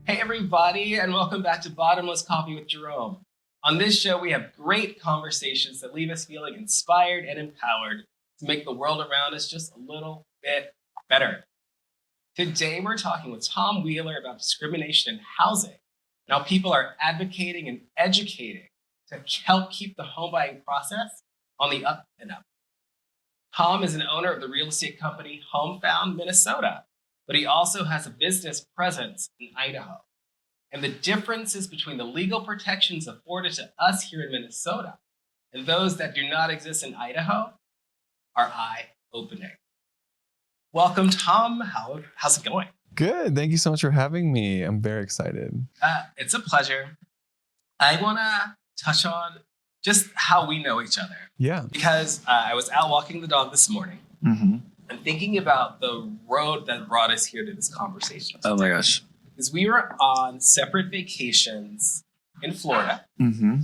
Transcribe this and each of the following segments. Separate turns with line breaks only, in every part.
Hey everybody, and welcome back to Bottomless Coffee with Jerome. On this show, we have great conversations that leave us feeling inspired and empowered to make the world around us just a little bit better. Today, we're talking with Tom Wheeler about discrimination in housing, and how people are advocating and educating to help keep the home buying process on the up and up. Tom is an owner of the real estate company HomeFound Minnesota, but he also has a business presence in Idaho. And the differences between the legal protections afforded to us here in Minnesota and those that do not exist in Idaho are eye-opening. Welcome, Tom. How's it going?
Good. Thank you so much for having me. I'm very excited.
It's a pleasure. I want to touch on just how we know each other.
Yeah.
Because I was out walking the dog this morning.
Mm-hmm.
I'm thinking about the road that brought us here to this conversation today.
Oh my gosh.
Because we were on separate vacations in Florida,
Mm-hmm.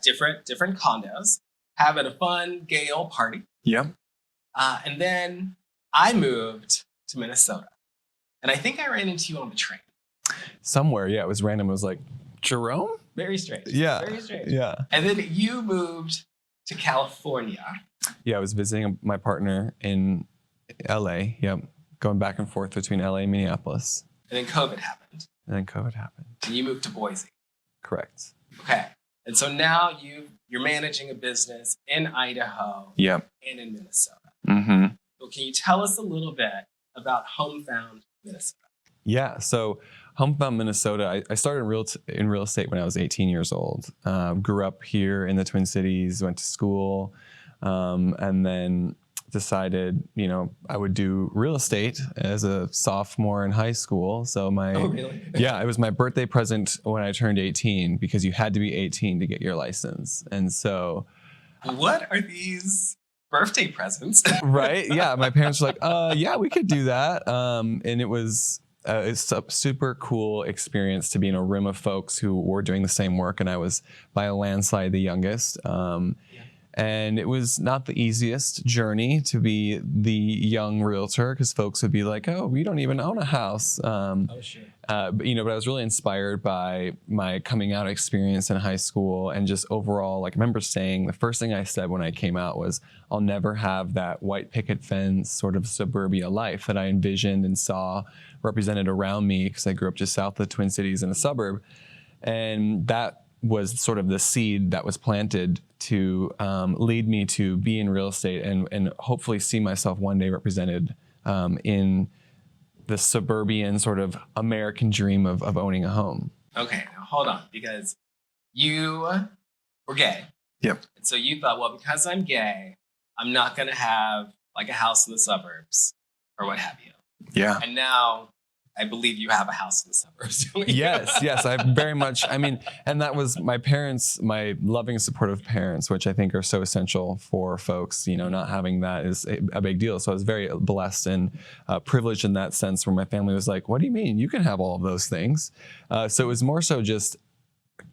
different condos, having a fun gay old party.
Yeah.
And then I moved to Minnesota. And I think I ran into you on the train.
Somewhere. Yeah. It was random. It was like, Jerome?
Very strange.
Yeah.
Very strange.
Yeah.
And then you moved to California.
Yeah. I was visiting my partner in LA. Yep. Going back and forth between LA and Minneapolis.
And then COVID happened.
And
And you moved to Boise.
Correct.
Okay. And so now you're managing a business in Idaho.
Yep.
And in Minnesota.
Mm-hmm.
So can you tell us a little bit about HomeFound Minnesota?
Yeah. So HomeFound Minnesota, I started in real estate when I was 18 years old. Grew up here in the Twin Cities, went to school, and then decided, I would do real estate as a sophomore in high school. So
Oh, really?
yeah, it was my birthday present when I turned 18 because you had to be 18 to get your license. And so,
What are these birthday presents?
right? Yeah, my parents were like, yeah, we could do that. And it was it's a super cool experience to be in a room of folks who were doing the same work, and I was by a landslide the youngest. And it was not the easiest journey to be the young realtor because folks would be like, oh, we don't even own a house.
Oh, sure.
But I was really inspired by my coming out experience in high school and just overall, I remember saying the first thing I said when I came out was, I'll never have that white picket fence sort of suburbia life that I envisioned and saw represented around me because I grew up just south of the Twin Cities in a suburb. And that was sort of the seed that was planted to lead me to be in real estate and hopefully see myself one day represented in the suburban sort of American dream of owning a home.
Okay, now hold on, because you were gay.
Yep.
And so you thought, well, because I'm gay, I'm not going to have like a house in the suburbs or what have you.
Yeah.
And now I believe you have a house in the suburbs.
Yes, I very much, and that was my parents, my loving, supportive parents, which I think are so essential for folks, not having that is a big deal. So I was very blessed and privileged in that sense where my family was like, what do you mean? You can have all of those things. So it was more so just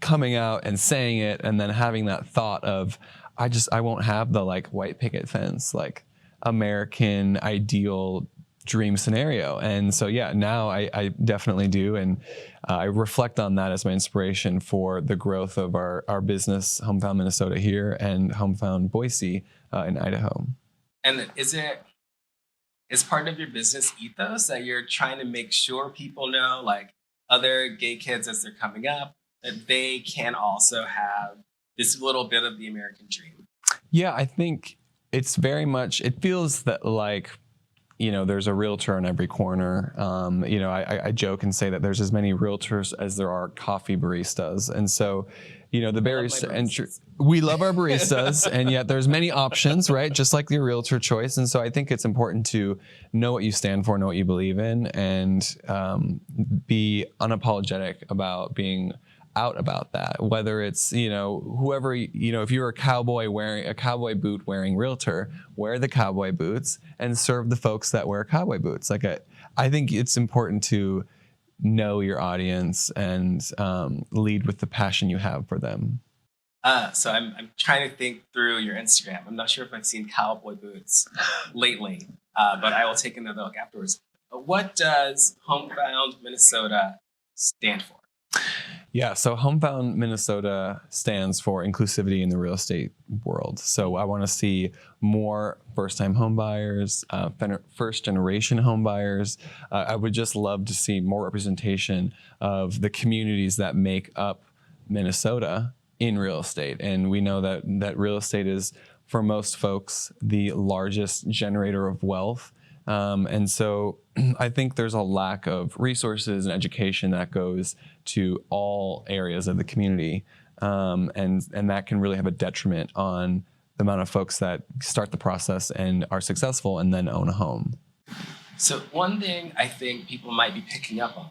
coming out and saying it and then having that thought of, I won't have the like white picket fence, like American ideal dream scenario. And so, yeah, now I definitely do. And I reflect on that as my inspiration for the growth of our business, HomeFound Minnesota here and HomeFound Boise in Idaho.
And is part of your business ethos that you're trying to make sure people know, like other gay kids as they're coming up, that they can also have this little bit of the American dream?
Yeah, I think it's very much, it feels that like, there's a realtor on every corner. I joke and say that there's as many realtors as there are coffee baristas. And so, the barriers to entry, we love our baristas, and yet there's many options, right? Just like the realtor choice. And so I think it's important to know what you stand for, know what you believe in, and be unapologetic about being out about that, whether it's whoever, if you're a cowboy boot wearing realtor, wear the cowboy boots and serve the folks that wear cowboy boots. Like I think it's important to know your audience and lead with the passion you have for them.
So I'm trying to think through your Instagram. I'm not sure if I've seen cowboy boots lately, but I will take another look afterwards. What does HomeFound Minnesota stand for?
Yeah, so HomeFound Minnesota stands for inclusivity in the real estate world. So I want to see more first-time home buyers, first-generation home buyers. I would just love to see more representation of the communities that make up Minnesota in real estate. And we know that real estate is, for most folks, the largest generator of wealth. And so I think there's a lack of resources and education that goes to all areas of the community. And that can really have a detriment on the amount of folks that start the process and are successful and then own a home.
So one thing I think people might be picking up on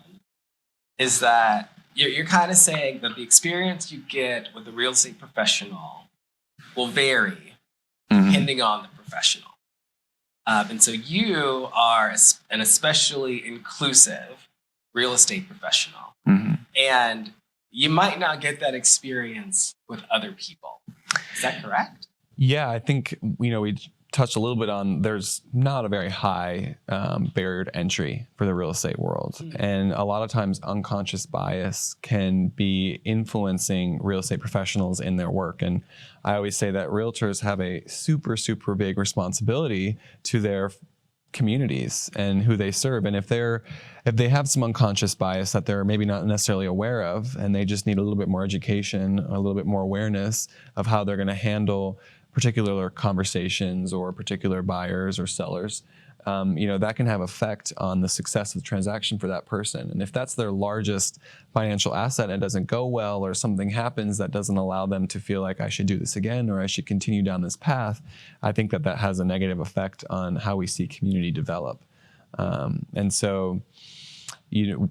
is that you're kind of saying that the experience you get with a real estate professional will vary depending on the professional. And so you are an especially inclusive real estate professional. And you might not get that experience with other people. Is that correct?
Yeah, I think, we touched a little bit on there's not a very high barrier to entry for the real estate world. And a lot of times unconscious bias can be influencing real estate professionals in their work. And I always say that realtors have a super, super big responsibility to their communities and who they serve. And if they have some unconscious bias that they're maybe not necessarily aware of, and they just need a little bit more education, a little bit more awareness of how they're going to handle particular conversations or particular buyers or sellers, that can have effect on the success of the transaction for that person. And if that's their largest financial asset and it doesn't go well, or something happens that doesn't allow them to feel like I should do this again or I should continue down this path, I think that has a negative effect on how we see community develop. And so,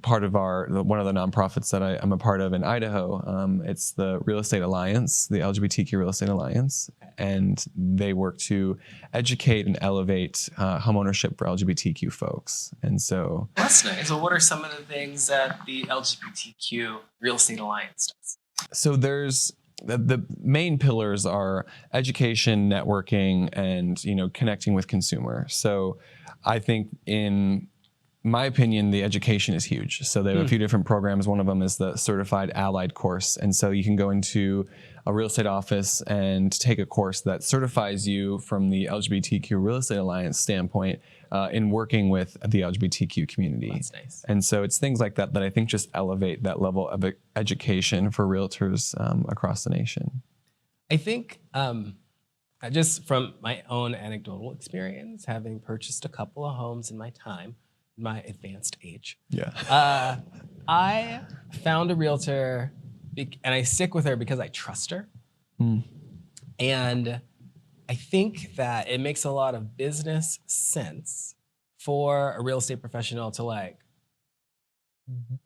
part of one of the nonprofits that I'm a part of in Idaho, it's the Real Estate Alliance, the LGBTQ Real Estate Alliance, and they work to educate and elevate homeownership for LGBTQ folks. And so
that's nice. So what are some of the things that the LGBTQ Real Estate Alliance does?
So there's the main pillars are education, networking, and connecting with consumers. So I think, in my opinion, the education is huge. So they have a few different programs. One of them is the Certified Allied course. And so you can go into a real estate office and take a course that certifies you from the LGBTQ Real Estate Alliance standpoint in working with the LGBTQ community.
That's nice.
And so it's things like that I think just elevate that level of education for realtors across the nation.
I think just from my own anecdotal experience, having purchased a couple of homes in my time, my advanced age.
Yeah.
I found a realtor and I stick with her because I trust her. And I think that it makes a lot of business sense for a real estate professional to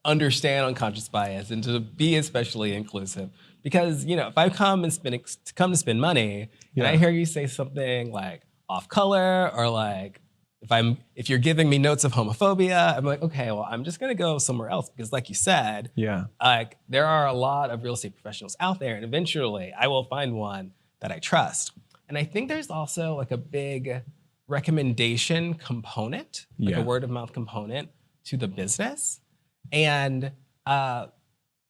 understand unconscious bias and to be especially inclusive. Because, if I come to spend money and I hear you say something off color or if you're giving me notes of homophobia, I'm like, okay, well, I'm just gonna go somewhere else because, like you said, there are a lot of real estate professionals out there, and eventually I will find one that I trust. And I think there's also a big recommendation component, a word of mouth component to the business, and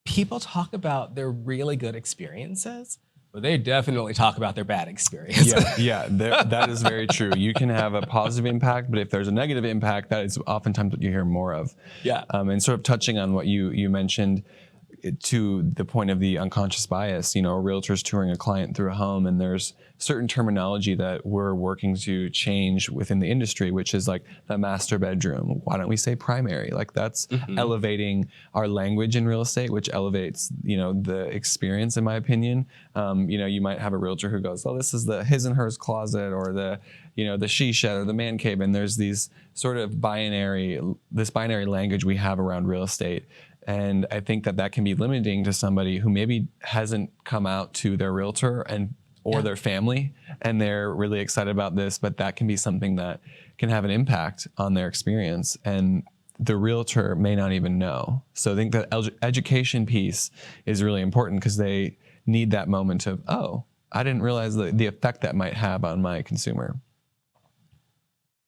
people talk about their really good experiences. But they definitely talk about their bad experience.
That is very true. You can have a positive impact, but if there's a negative impact, that is oftentimes what you hear more of. And sort of touching on what you mentioned, to the point of the unconscious bias, a realtor's touring a client through a home, and there's certain terminology that we're working to change within the industry, which is the master bedroom. Why don't we say primary? That's elevating our language in real estate, which elevates, the experience, in my opinion. You might have a realtor who goes, oh, this is the his and hers closet, or the she shed, or the man cave. And there's these sort of binary language we have around real estate. And I think that can be limiting to somebody who maybe hasn't come out to their realtor or their family, and they're really excited about this, but that can be something that can have an impact on their experience, and the realtor may not even know. So I think that education piece is really important, because they need that moment of, oh, I didn't realize the effect that might have on my consumer.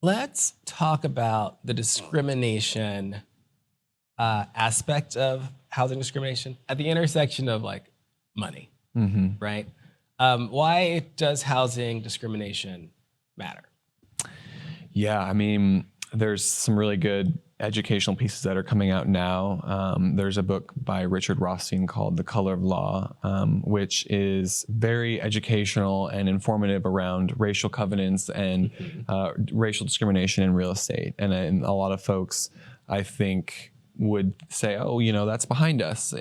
Let's talk about the discrimination aspect of housing discrimination at the intersection of like money, right? Why does housing discrimination matter?
Yeah, I mean, there's some really good educational pieces that are coming out now. There's a book by Richard Rothstein called The Color of Law, which is very educational and informative around racial covenants and racial discrimination in real estate. And a lot of folks, I think, would say, oh, that's behind us.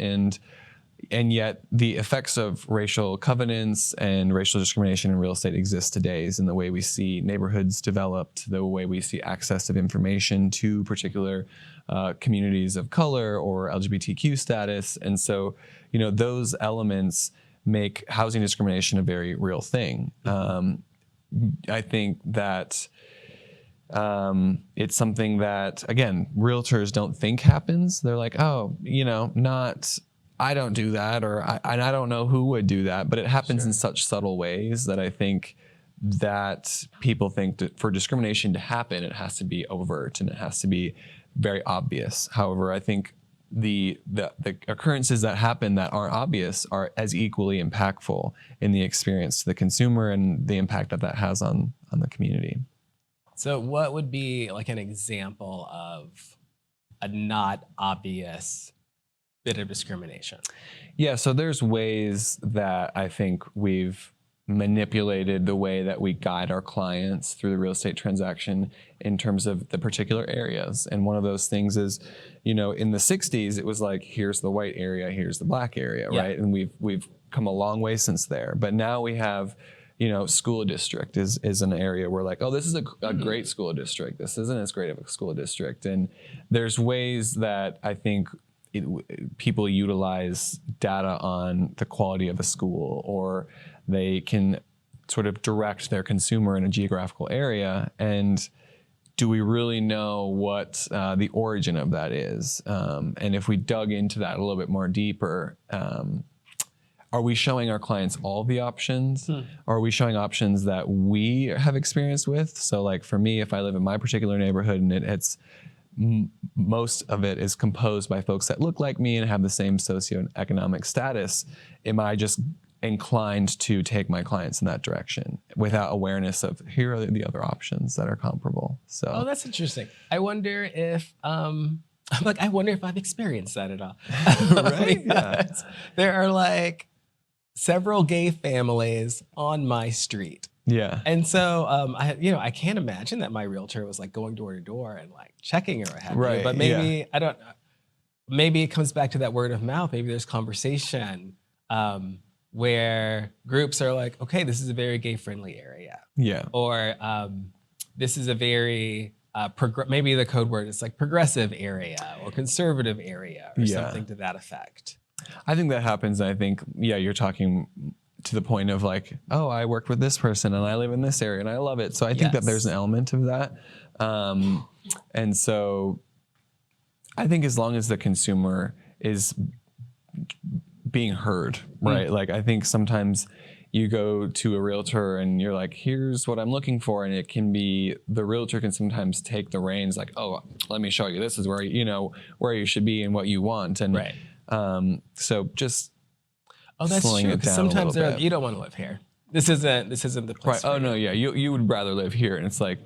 And yet the effects of racial covenants and racial discrimination in real estate exist today, in the way we see neighborhoods developed, the way we see access of information to particular communities of color or LGBTQ status. And so, those elements make housing discrimination a very real thing. I think that it's something that, again, realtors don't think happens. They're like, oh, I don't do that, or I don't know who would do that, but it happens in such subtle ways that I think that people think that for discrimination to happen, it has to be overt and it has to be very obvious. However, I think the occurrences that happen that aren't obvious are as equally impactful in the experience to the consumer and the impact that has on the community.
So what would be like an example of a not obvious bit of discrimination?
Yeah, so there's ways that I think we've manipulated the way that we guide our clients through the real estate transaction in terms of the particular areas. And one of those things is, in the 60s, it was like, here's the white area, here's the black area, right? And we've come a long way since there. But now we have, school district is an area where like, oh, this is a great school district. This isn't as great of a school district. And there's ways that I think people utilize data on the quality of a school, or they can sort of direct their consumer in a geographical area. And do we really know what the origin of that is? And if we dug into that a little bit more deeper, are we showing our clients all the options? Or are we showing options that we have experience with? So like for me, if I live in my particular neighborhood and it's most of it is composed by folks that look like me and have the same socioeconomic status, am I just inclined to take my clients in that direction without awareness of here are the other options that are comparable? So,
oh, that's interesting. I wonder if I wonder if I've experienced that at all.
Right? Yeah.
There are like several gay families on my street.
Yeah.
And so, I can't imagine that my realtor was like going door to door and like checking or what have you.
Right,
But maybe, I don't know, maybe it comes back to that word of mouth. Maybe there's conversation where groups are like, okay, this is a very gay friendly area.
Yeah.
Or this is a very, maybe the code word is like progressive area or conservative area or something to that effect.
I think that happens. I think, you're talking to the point of like, oh, I worked with this person and I live in this area and I love it. So I think that there's an element of that. And so I think as long as the consumer is being heard, right? Like I think sometimes you go to a realtor and you're like, here's what I'm looking for. And it can be, the realtor can sometimes take the reins like, oh, let me show you, this is where, where you should be and what you want. And so just,
oh, that's true. Because sometimes they're like, you don't want to live here. This isn't the place.
Right. Oh no, yeah. You would rather live here. And it's like,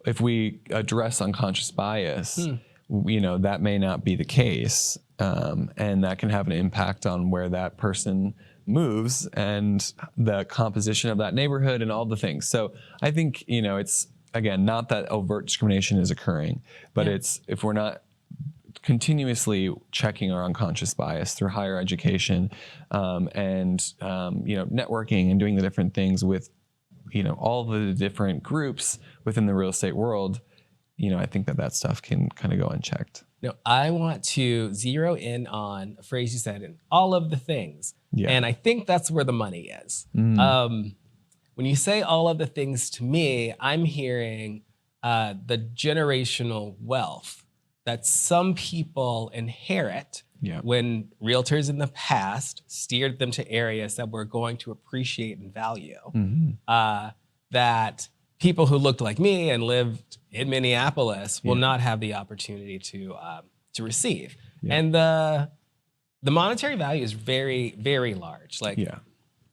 if we address unconscious bias, that may not be the case. And that can have an impact on where that person moves and the composition of that neighborhood and all the things. So I think, it's, again, not that overt discrimination is occurring, but it's, if we're not continuously checking our unconscious bias through higher education and networking and doing the different things with all the different groups within the real estate world, I think that stuff can kind of go unchecked.
No, I want to zero in on a phrase you said, in all of the things. Yeah. And I think that's where the money is. When you say all of the things to me, I'm hearing the generational wealth that some people inherit when realtors in the past steered them to areas that we're going to appreciate and value. That people who looked like me and lived in Minneapolis will not have the opportunity to receive.
Yeah.
And the monetary value is very, very large. Like
Yeah.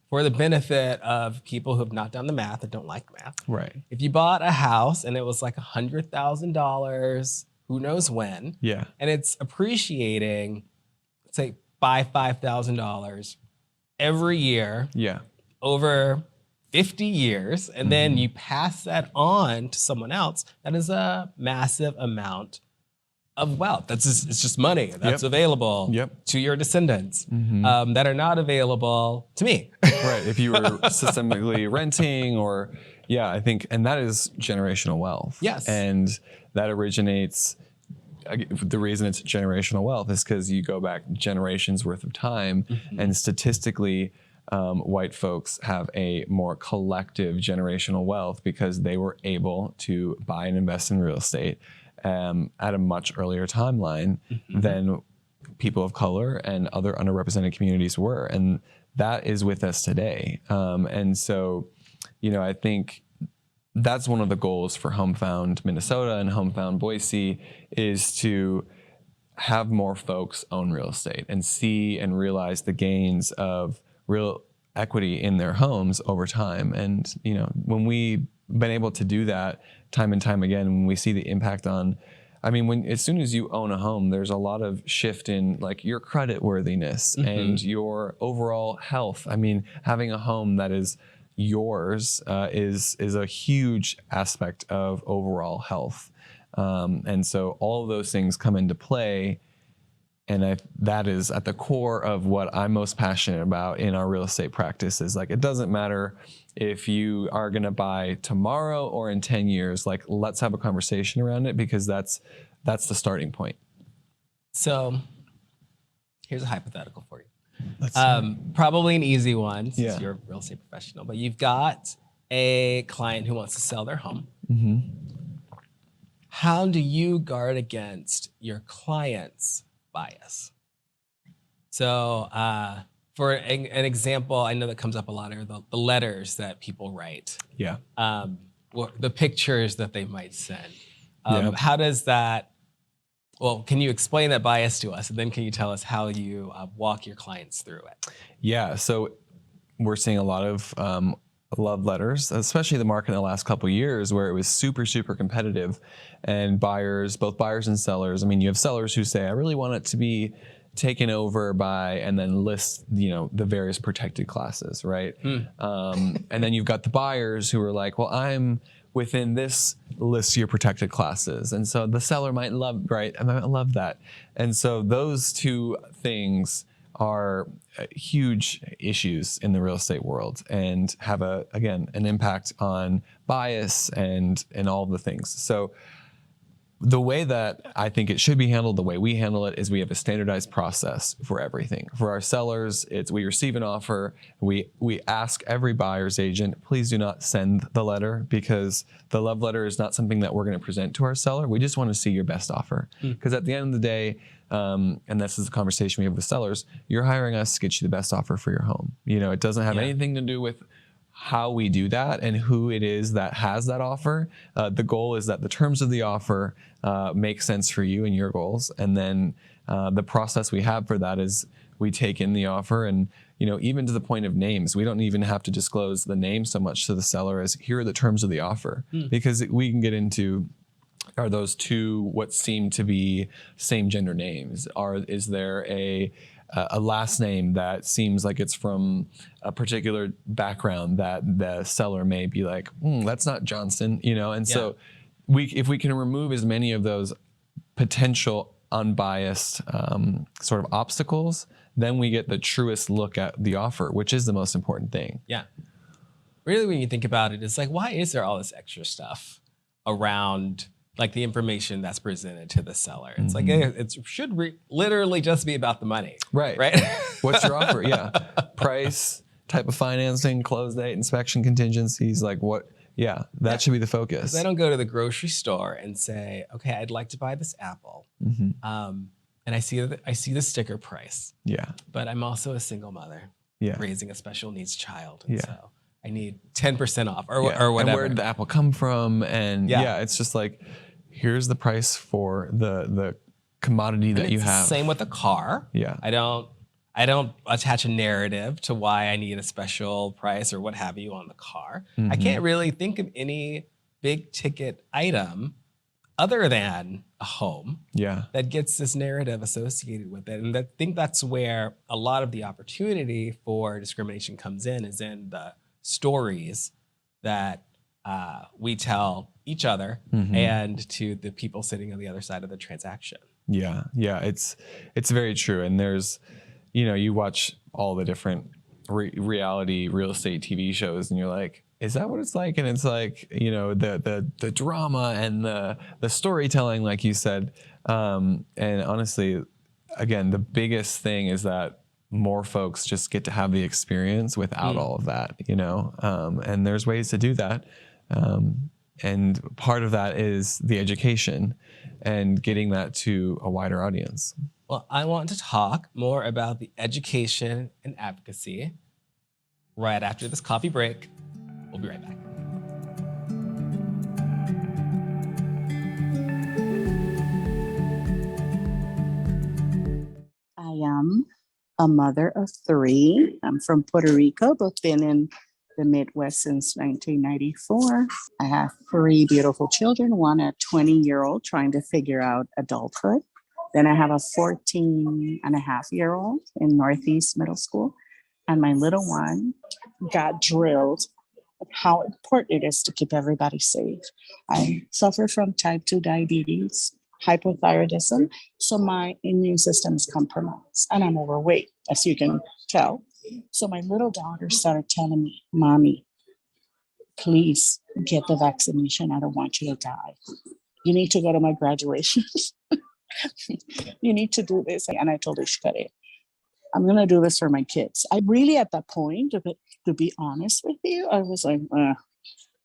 for the benefit of people who have not done the math and don't like math.
Right.
If you bought a house and it was like $100,000, who knows when,
Yeah.
and it's appreciating, let's say by $5,000 every year
Yeah.
over 50 years, and then you pass that on to someone else, that is a massive amount of wealth. It's just money that's available to your descendants that are not available to me.
Right. If you were systemically renting or, I think, and that is generational wealth.
Yes.
And that originates, the reason it's generational wealth is because you go back generations worth of time, and statistically, white folks have a more collective generational wealth because they were able to buy and invest in real estate at a much earlier timeline than people of color and other underrepresented communities were. And that is with us today. And so, I think that's one of the goals for HomeFound Minnesota and HomeFound Boise is to have more folks own real estate and see and realize the gains of real equity in their homes over time. And, when we've been able to do that time and time again, when we see the impact on, as soon as you own a home, there's a lot of shift in like your credit worthiness and your overall health. Having a home that is yours is a huge aspect of overall health. And so all of those things come into play. And that is at the core of what I'm most passionate about in our real estate practice is like, it doesn't matter if you are going to buy tomorrow or in 10 years, like let's have a conversation around it because that's the starting point.
So here's a hypothetical for you. Probably an easy one since you're a real estate professional, but you've got a client who wants to sell their home. How do you guard against your client's bias? So for an example, I know that comes up a lot are the letters that people write.
Yeah.
The pictures that they might send. How does that, can you explain that bias to us? And then can you tell us how you walk your clients through it? Yeah.
So we're seeing a lot of love letters, especially the market in the last couple of years where it was super, super competitive and both buyers and sellers. You have sellers who say, I really want it to be taken over by, and then list, the various protected classes, right? And then you've got the buyers who are like, well, I'm within this list your protected classes. And so the seller might love, right? I might love that. And so those two things are huge issues in the real estate world and have an impact on bias and all the things. So the way that I think it should be handled, the way we handle it is we have a standardized process for everything. For our sellers, we receive an offer. We ask every buyer's agent, please do not send the letter because the love letter is not something that we're going to present to our seller. We just want to see your best offer. Because at the end of the day, and this is the conversation we have with sellers, you're hiring us to get you the best offer for your home. It doesn't have anything to do with how we do that and who it is that has that offer. The goal is that the terms of the offer make sense for you and your goals. And then the process we have for that is we take in the offer and, even to the point of names, we don't even have to disclose the name so much to the seller as here are the terms of the offer because we can get into, are those two what seem to be same gender names? Is there a last name that seems like it's from a particular background that the seller may be like, that's not Johnson, and so if we can remove as many of those potential unbiased sort of obstacles, then we get the truest look at the offer, which is the most important thing.
Yeah. Really, when you think about it, it's like, why is there all this extra stuff around like the information that's presented to the seller? It's like, it should literally just be about the money.
Right. What's your offer? Yeah. Price, type of financing, close date, inspection contingencies, like what? Yeah, that should be the focus.
I don't go to the grocery store and say, okay, I'd like to buy this apple. And I see the sticker price.
Yeah.
But I'm also a single mother raising a special needs child. And so I need 10% off or whatever.
And where did the apple come from? And it's just like, here's the price for the commodity that
And
you
it's the
have.
same with a car.
Yeah.
I don't attach a narrative to why I need a special price or what have you on the car. I can't really think of any big ticket item other than a home that gets this narrative associated with it. And I think that's where a lot of the opportunity for discrimination comes in, is in the stories that we tell each other and to the people sitting on the other side of the transaction.
Yeah, it's very true. And there's, you watch all the different reality real estate TV shows, and you're like, is that what it's like? And it's like, the drama and the storytelling, like you said. And honestly, again, the biggest thing is that more folks just get to have the experience without all of that, and there's ways to do that. And part of that is the education and getting that to a wider audience.
Well, I want to talk more about the education and advocacy right after this coffee break. We'll be right back.
I am a mother of 3. I'm from Puerto Rico, but been in the Midwest since 1994. I have 3 beautiful children, one a 20-year-old trying to figure out adulthood. Then I have a 14-and-a-half-year-old in Northeast Middle School. And my little one got drilled how important it is to keep everybody safe. I suffer from type 2 diabetes, hypothyroidism, so my immune system is compromised, and I'm overweight, as you can tell. So my little daughter started telling me, Mommy, please get the vaccination. I don't want you to die. You need to go to my graduation. You need to do this. And I told her, I'm going to do this for my kids. I really, at that point, to be honest with you, I was like,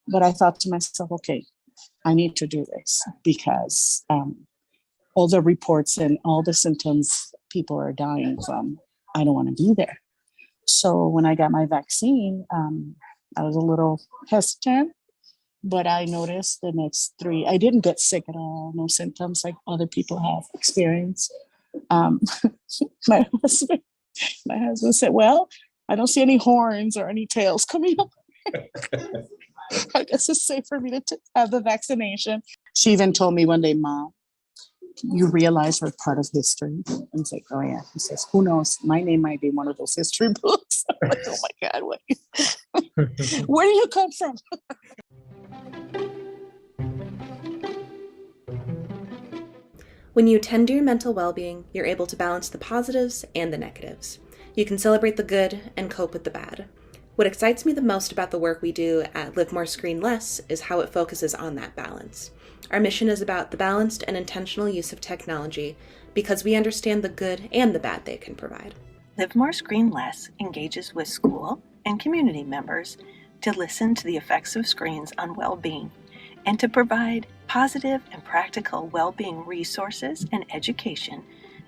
but I thought to myself, okay, I need to do this because all the reports and all the symptoms people are dying from, I don't want to be there. So when I got my vaccine, I was a little hesitant, but I noticed the next 3, I didn't get sick at all, no symptoms like other people have experienced. My husband said, well, I don't see any horns or any tails coming up. I guess it's safe for me to have the vaccination. She even told me one day, Mom, you realize we're part of history? And it's like, oh yeah. He says, who knows? My name might be one of those history books. I'm like, oh my God, where do you come from?
When you tend to your mental well-being, you're able to balance the positives and the negatives. You can celebrate the good and cope with the bad. What excites me the most about the work we do at Live More Screen Less is how it focuses on that balance. Our mission is about the balanced and intentional use of technology because we understand the good and the bad they can provide.
Live More Screen Less engages with school and community members to listen to the effects of screens on well-being and to provide positive and practical well-being resources and education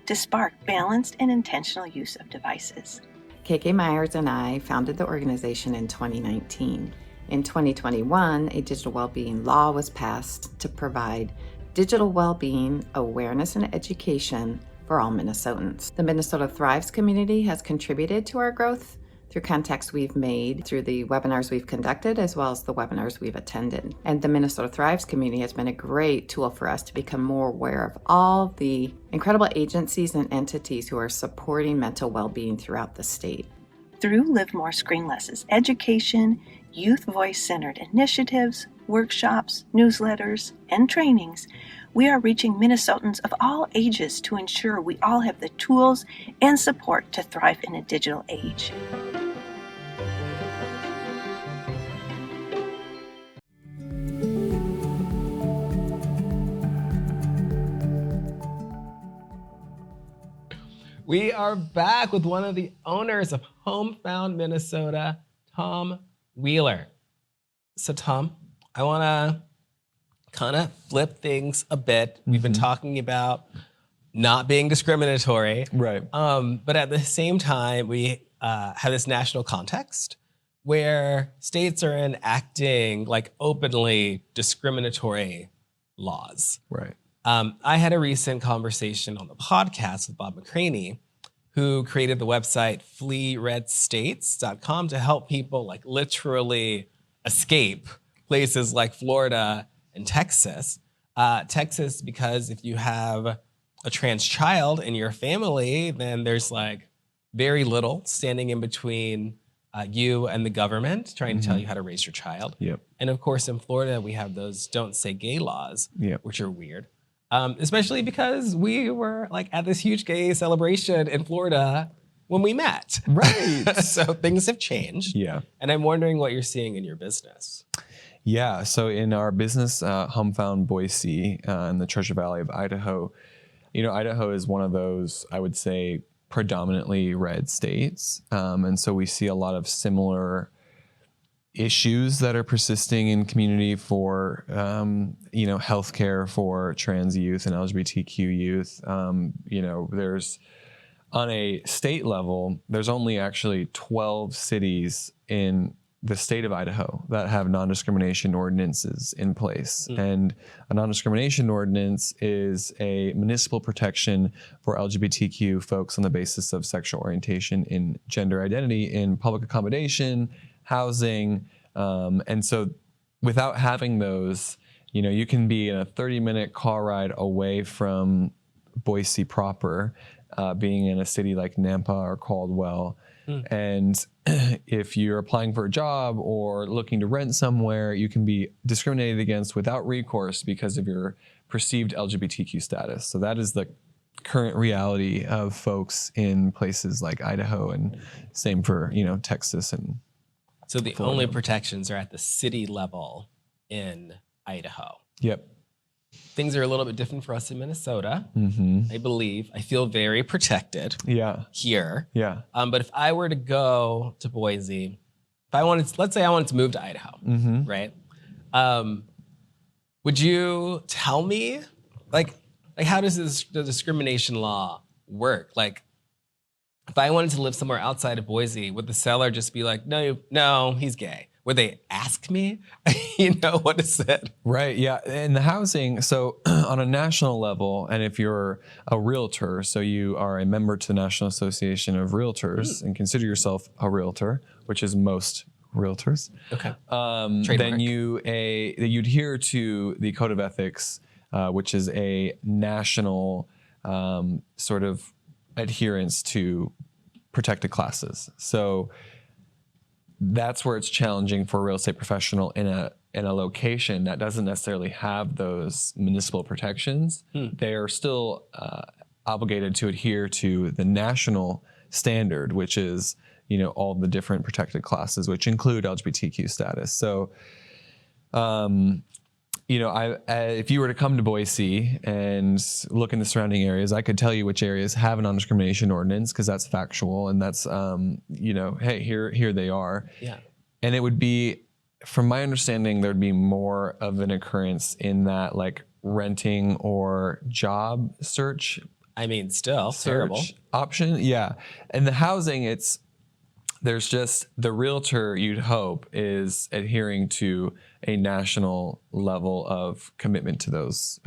to spark balanced and intentional use of devices.
KK Myers and I founded the organization in 2019. In 2021, a digital well-being law was passed to provide digital well-being awareness and education for all Minnesotans. The Minnesota Thrives community has contributed to our growth through contacts we've made through the webinars we've conducted as well as the webinars we've attended. And the Minnesota Thrives community has been a great tool for us to become more aware of all the incredible agencies and entities who are supporting mental well-being throughout the state.
Through Live More Screen Less's education, youth voice-centered initiatives, workshops, newsletters, and trainings, we are reaching Minnesotans of all ages to ensure we all have the tools and support to thrive in a digital age.
We are back with one of the owners of HomeFound Minnesota, Tom Wheeler. So Tom, I want to kind of flip things a bit. We've been talking about not being discriminatory.
Right.
But at the same time, we have this national context where states are enacting like openly discriminatory laws.
Right.
I had a recent conversation on the podcast with Bob McCraney, who created the website fleeredstates.com to help people like literally escape places like Florida and Texas. Texas, because if you have a trans child in your family, then there's like very little standing in between you and the government trying to tell you how to raise your child.
Yep.
And of course, in Florida, we have those don't say gay laws,
Yep.
which are weird. Especially because we were like at this huge gay celebration in Florida when we met.
Right.
So things have changed.
Yeah.
And I'm wondering what you're seeing in your business.
Yeah. So in our business, HomeFound Boise in the Treasure Valley of Idaho, Idaho is one of those, I would say, predominantly red states. And so we see a lot of similar issues that are persisting in community for, healthcare for trans youth and LGBTQ youth. There's on a state level, there's only actually 12 cities in the state of Idaho that have non-discrimination ordinances in place. And a non-discrimination ordinance is a municipal protection for LGBTQ folks on the basis of sexual orientation and gender identity in public accommodation, housing. And so without having those, you can be in a 30-minute car ride away from Boise proper, being in a city like Nampa or Caldwell. And if you're applying for a job or looking to rent somewhere, you can be discriminated against without recourse because of your perceived LGBTQ status. So that is the current reality of folks in places like Idaho, and same for, Texas and
So the
Florida.
only protections are at the city level in Idaho.
Yep.
Things are a little bit different for us in Minnesota, I believe. I feel very protected
Yeah.
here.
Yeah.
But if I were to go to Boise, let's say I wanted to move to Idaho, right? Would you tell me, like how does the discrimination law work? Like, if I wanted to live somewhere outside of Boise, would the seller just be like, no, he's gay? Would they ask me? What is it?
Right. Yeah. And the housing, so on a national level, and if you're a realtor, so you are a member to the National Association of Realtors and consider yourself a realtor, which is most realtors.
Okay.
Then you adhere to the Code of Ethics, which is a national sort of adherence to protected classes. So that's where it's challenging for a real estate professional in a location that doesn't necessarily have those municipal protections. They are still obligated to adhere to the national standard, which is, all the different protected classes, which include LGBTQ status. So, if you were to come to Boise and look in the surrounding areas, I could tell you which areas have a non-discrimination ordinance, because that's factual, and that's, hey, here they are.
Yeah.
And it would be, from my understanding, there'd be more of an occurrence in that, like, renting or job search.
I mean, still terrible.
Search option. Yeah. And the housing, there's just the realtor, you'd hope, is adhering to a national level of commitment to those,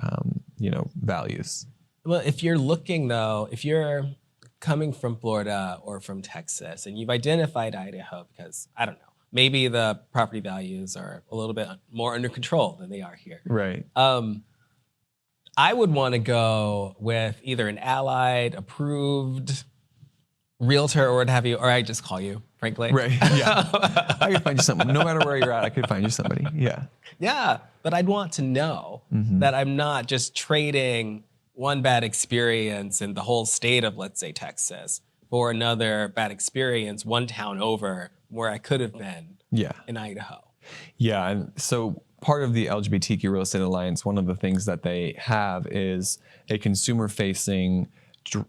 values.
Well, if you're looking though, if you're coming from Florida or from Texas and you've identified Idaho because, I don't know, maybe the property values are a little bit more under control than they are here.
Right.
I would want to go with either an allied, approved realtor or what have you, or I just call you, frankly.
Right. Yeah. I could find you somebody. No matter where you're at, I could find you somebody. Yeah.
Yeah. But I'd want to know that I'm not just trading one bad experience in the whole state of, let's say, Texas for another bad experience one town over where I could have been in Idaho.
Yeah. And so part of the LGBTQ Real Estate Alliance, one of the things that they have is a consumer-facing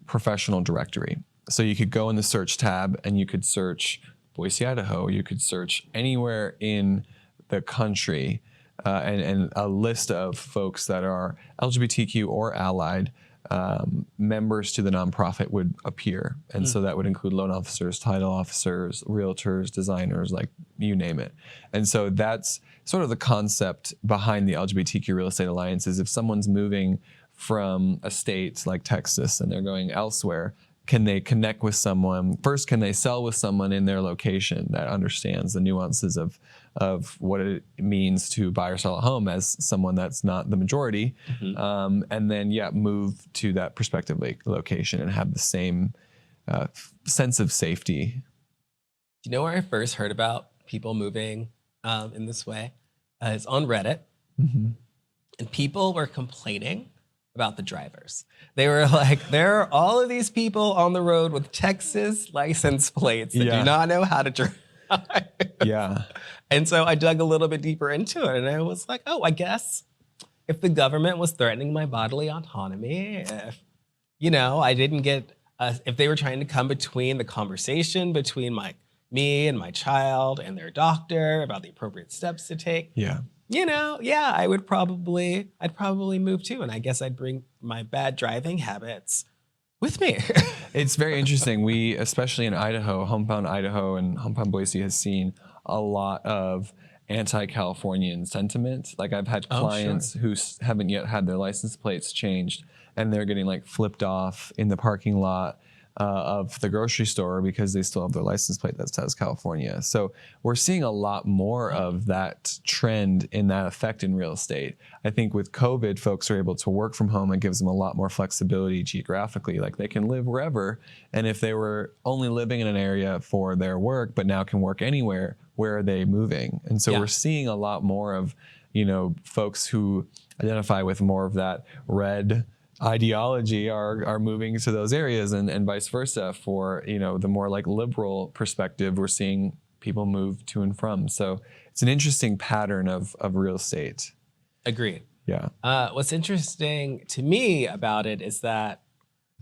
professional directory. So you could go in the search tab and you could search Boise, Idaho. You could search anywhere in the country and a list of folks that are LGBTQ or allied members to the nonprofit would appear. And so that would include loan officers, title officers, realtors, designers, like you name it. And so that's sort of the concept behind the LGBTQ Real Estate Alliance is if someone's moving from a state like Texas and they're going elsewhere, can they connect with someone? First, can they sell with someone in their location that understands the nuances of what it means to buy or sell a home as someone that's not the majority? And then, move to that prospective location and have the same sense of safety.
Do you know where I first heard about people moving in this way? It's on Reddit. And people were complaining about the drivers. They were like, there are all of these people on the road with Texas license plates that do not know how to drive. And so I dug a little bit deeper into it and I was like, oh, I guess if the government was threatening my bodily autonomy, if, I didn't get, if they were trying to come between the conversation between me and my child and their doctor about the appropriate steps to take, I'd probably move too. And I guess I'd bring my bad driving habits with me.
It's very interesting. We, especially in Idaho, HomeFound Idaho and HomeFound Boise has seen a lot of anti-Californian sentiment. Like I've had clients who haven't yet had their license plates changed and they're getting like flipped off in the parking lot of the grocery store because they still have their license plate that says California. So we're seeing a lot more of that trend in that effect in real estate. I think with COVID, folks are able to work from home. It gives them a lot more flexibility geographically. Like they can live wherever. And if they were only living in an area for their work, but now can work anywhere, where are they moving? And so we're seeing a lot more of, folks who identify with more of that red ideology are moving to those areas and vice versa. For the more like liberal perspective, we're seeing people move to and from. So it's an interesting pattern of real estate.
Agreed.
Yeah.
What's interesting to me about it is that,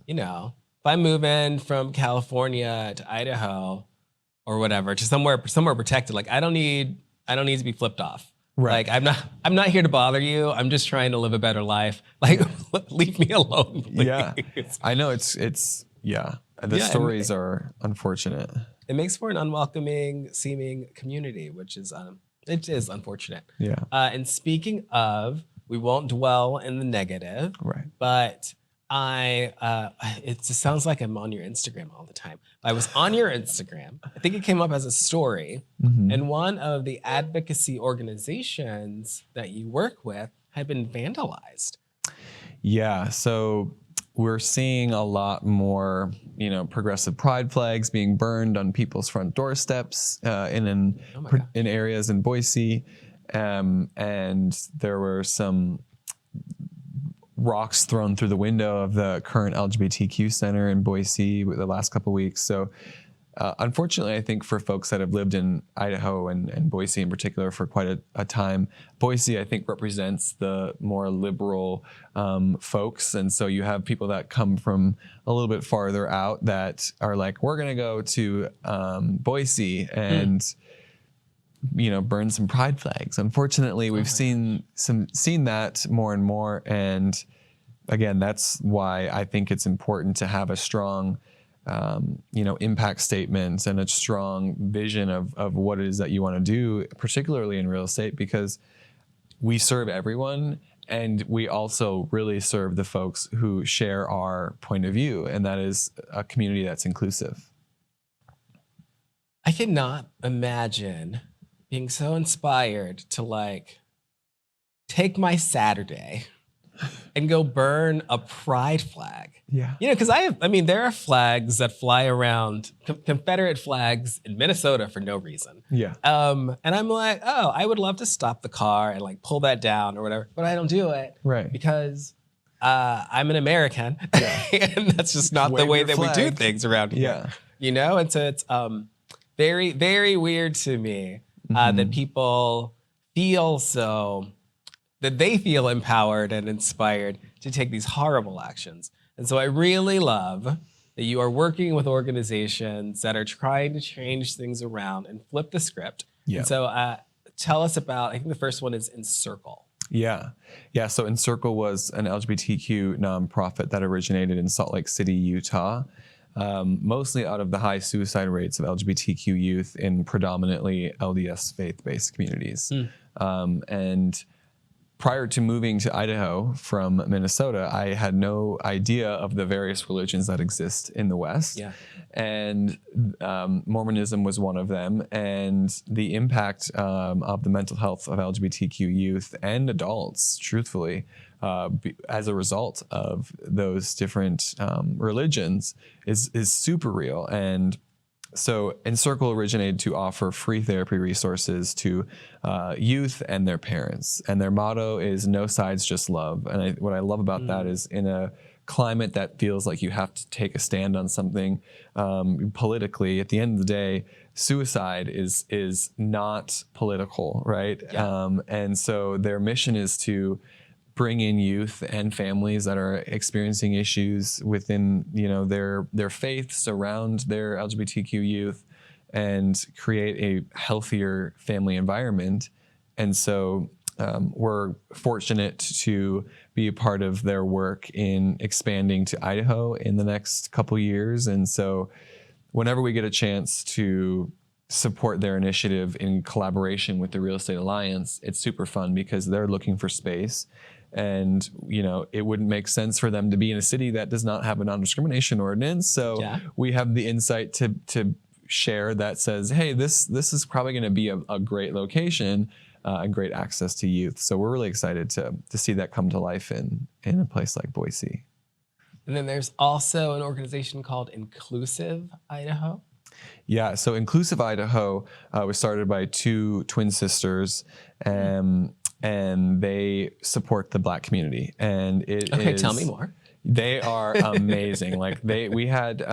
if I'm moving from California to Idaho or whatever, to somewhere protected, like I don't need to be flipped off.
Right.
Like I'm not here to bother you. I'm just trying to live a better life. Like leave me alone, please.
Yeah. I know it's the stories are unfortunate.
It makes for an unwelcoming seeming community, which is it is unfortunate.
Yeah.
And speaking of, we won't dwell in the negative.
Right.
But it just sounds like I'm on your Instagram all the time. I was on your Instagram. I think it came up as a story. And one of the advocacy organizations that you work with had been vandalized. Yeah.
So we're seeing a lot more, progressive pride flags being burned on people's front doorsteps in areas in Boise. And there were some rocks thrown through the window of the current LGBTQ center in Boise the last couple of weeks. So unfortunately, I think for folks that have lived in Idaho and Boise in particular for quite a time, Boise, I think, represents the more liberal folks. And so you have people that come from a little bit farther out that are like, we're going to go to Boise and burn some pride flags. Unfortunately, we've seen that more and more. And again, that's why I think it's important to have a strong, impact statement and a strong vision of what it is that you want to do, particularly in real estate, because we serve everyone. And we also really serve the folks who share our point of view. And that is a community that's inclusive.
I cannot imagine being so inspired to take my Saturday and go burn a pride flag.
Yeah.
Because there are flags that fly around, Confederate flags in Minnesota for no reason.
Yeah.
And I'm like, oh, I would love to stop the car and pull that down or whatever, but I don't do it.
Right.
Because I'm an American. Yeah. And that's just not the way that we do things around here.
Yeah.
And so it's very, very weird to me. That people that they feel empowered and inspired to take these horrible actions. And so I really love that you are working with organizations that are trying to change things around and flip the script.
Yeah.
And so tell us about, I think the first one is Encircle.
Yeah. So Encircle was an LGBTQ nonprofit that originated in Salt Lake City, Utah. Mostly out of the high suicide rates of LGBTQ youth in predominantly LDS faith-based communities. And prior to moving to Idaho from Minnesota, I had no idea of the various religions that exist in the West.
Yeah.
And Mormonism was one of them. And the impact of the mental health of LGBTQ youth and adults, truthfully, as a result of those different religions is super real. And so Encircle originated to offer free therapy resources to youth and their parents. And their motto is no sides, just love. And what I love about that is in a climate that feels like you have to take a stand on something politically, at the end of the day, suicide is not political, right?
Yeah.
And so their mission is to bring in youth and families that are experiencing issues within, their faiths around their LGBTQ youth and create a healthier family environment. And so we're fortunate to be a part of their work in expanding to Idaho in the next couple years. And so whenever we get a chance to support their initiative in collaboration with the Real Estate Alliance, it's super fun because they're looking for space. And, it wouldn't make sense for them to be in a city that does not have a non-discrimination ordinance. So we have the insight to share that says, hey, this is probably going to be a great location and great access to youth. So we're really excited to see that come to life in a place like Boise.
And then there's also an organization called Inclusive Idaho.
Yeah, so Inclusive Idaho was started by two twin sisters, and they support the Black community. And
Tell me more.
They are amazing. We had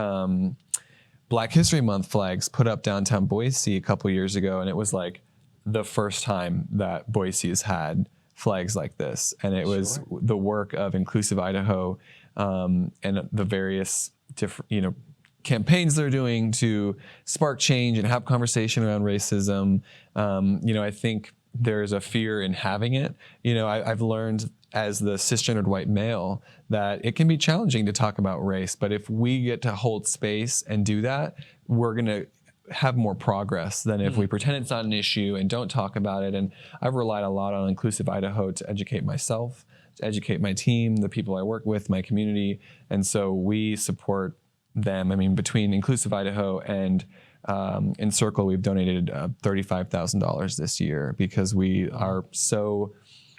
Black History Month flags put up downtown Boise a couple years ago, and it was like the first time that Boise has had flags like this. And it was the work of Inclusive Idaho and the various different, campaigns they're doing to spark change and have conversation around racism. I think there's a fear in having it. I've learned as the cisgendered white male that it can be challenging to talk about race, but if we get to hold space and do that, we're going to have more progress than if we pretend it's not an issue and don't talk about it. And I've relied a lot on Inclusive Idaho to educate myself, to educate my team, the people I work with, my community. And so we support them. I mean, between Inclusive Idaho and Encircle, we've donated $35,000 this year because we are so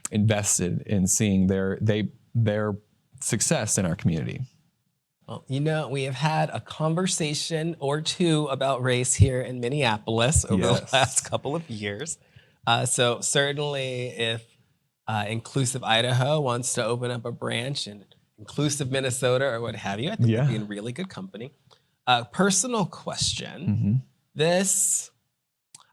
invested in seeing their success in our community.
Well, we have had a conversation or two about race here in Minneapolis over the last couple of years. So certainly if Inclusive Idaho wants to open up a branch in Inclusive Minnesota or what have you, I think we'd be in really good company. Personal question. This,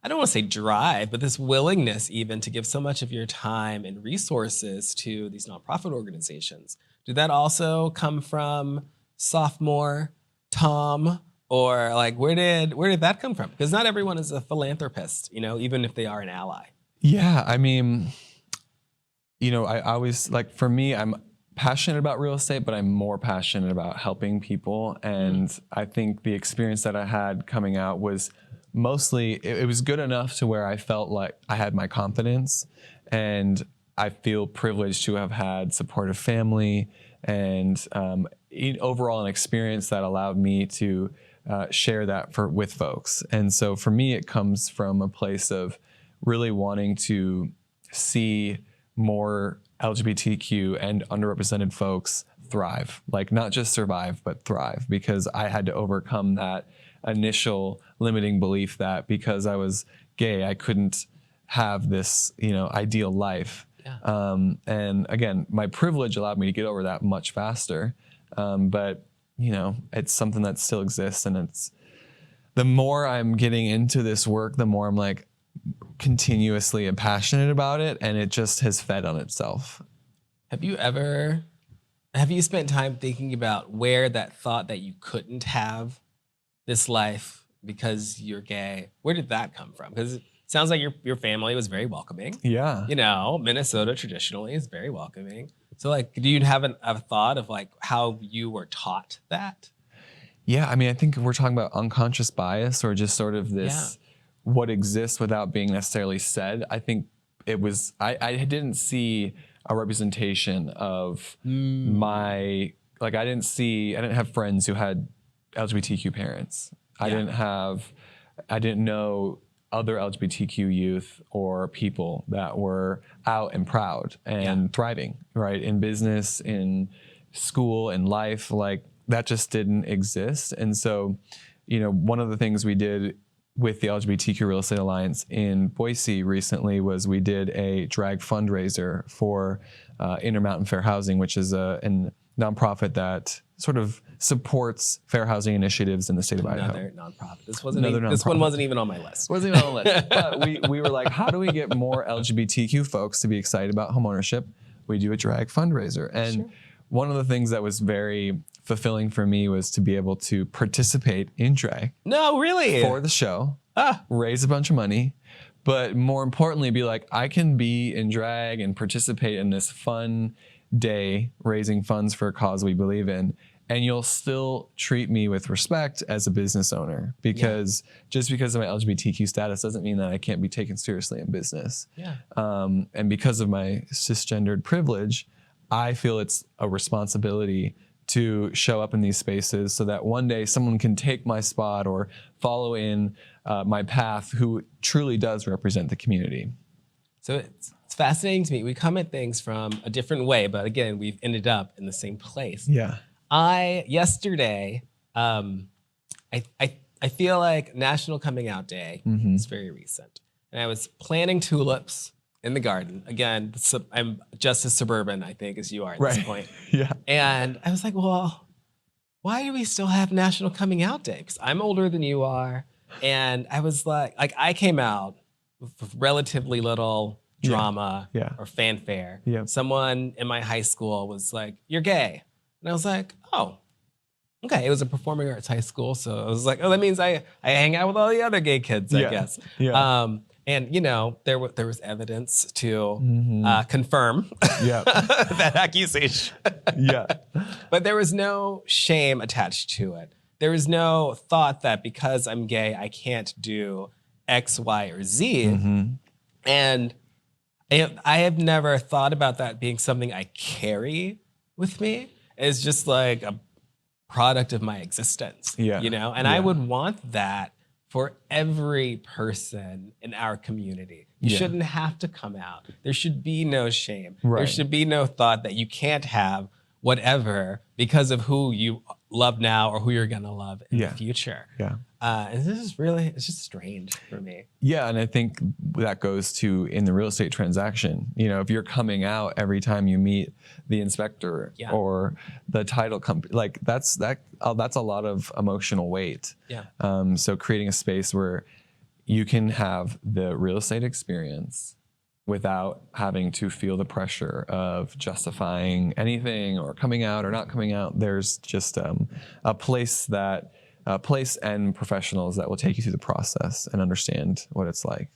I don't want to say drive, but this willingness even to give so much of your time and resources to these nonprofit organizations, did that also come from sophomore Tom, or where did that come from? Because not everyone is a philanthropist, even if they are an ally.
Yeah, I mean, I always for me, I'm passionate about real estate, but I'm more passionate about helping people. And I think the experience that I had coming out was mostly, it was good enough to where I felt like I had my confidence, and I feel privileged to have had supportive family and overall an experience that allowed me to share that with folks. And so for me, it comes from a place of really wanting to see more LGBTQ and underrepresented folks thrive, not just survive, but thrive, because I had to overcome that initial limiting belief that because I was gay, I couldn't have this, ideal life. Yeah. And again, my privilege allowed me to get over that much faster. But it's something that still exists, and it's the more I'm getting into this work, the more I'm continuously and passionate about it, and it just has fed on itself.
Have you spent time thinking about where that thought that you couldn't have this life because you're gay, where did that come from? Because it sounds like your family was very welcoming.
Yeah.
Minnesota traditionally is very welcoming. So do you have a thought of how you were taught that?
Yeah, I mean, I think we're talking about unconscious bias or just sort of this what exists without being necessarily said. I think I didn't see a representation of I didn't have friends who had LGBTQ parents. I didn't know other LGBTQ youth or people that were out and proud and thriving, right? In business, in school, in life, like that just didn't exist. And so, one of the things we did with the LGBTQ Real Estate Alliance in Boise recently was we did a drag fundraiser for Intermountain Fair Housing, which is a nonprofit that sort of supports fair housing initiatives in the state of Idaho.
Another nonprofit. This one wasn't even on my list.
Wasn't even on the list. But we were like, how do we get more LGBTQ folks to be excited about homeownership? We do a drag fundraiser. And one of the things that was very fulfilling for me was to be able to participate in drag.
No, really?
For the show, raise a bunch of money, but more importantly, be like, I can be in drag and participate in this fun day raising funds for a cause we believe in, and you'll still treat me with respect as a business owner, because just because of my LGBTQ status doesn't mean that I can't be taken seriously in business. And because of my cisgendered privilege, I feel it's a responsibility to show up in these spaces so that one day someone can take my spot or follow in my path who truly does represent the community.
So it's fascinating to me. We come at things from a different way, but again, we've ended up in the same place.
Yeah.
Yesterday, I feel like National Coming Out Day is very recent. And I was planting tulips in the garden. Again, I'm just as suburban, I think, as you are at this point. And I was like, well, why do we still have National Coming Out Day? Because I'm older than you are. And I was like I came out with relatively little drama or fanfare. Someone in my high school was like, "You're gay." And I was like, "Oh, okay." It was a performing arts high school. So I was like, "Oh, that means I hang out with all the other gay kids, I guess." And there was evidence to confirm that accusation. But there was no shame attached to it. There was no thought that because I'm gay, I can't do X, Y, or Z. And I have never thought about that being something I carry with me. It's just like a product of my existence, And I would want that for every person in our community. You shouldn't have to come out. There should be no shame. There should be no thought that you can't have whatever because of who you love now or who you're gonna love in the future. And it's just strange for me.
Yeah, and I think that goes to in the real estate transaction. If you're coming out every time you meet the inspector or the title company, like that's a lot of emotional weight. So creating a space where you can have the real estate experience without having to feel the pressure of justifying anything or coming out or not coming out. There's just a place and professionals that will take you through the process and understand what it's like.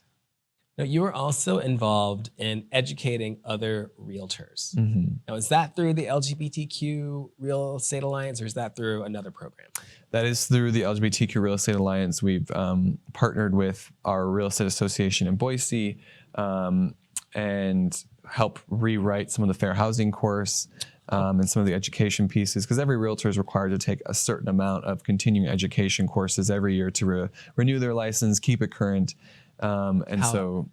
Now, you were also involved in educating other realtors. Now, is that through the LGBTQ Real Estate Alliance or is that through another program?
That is through the LGBTQ Real Estate Alliance. We've partnered with our real estate association in Boise and help rewrite some of the fair housing course and some of the education pieces, because every realtor is required to take a certain amount of continuing education courses every year to renew their license, keep it current. How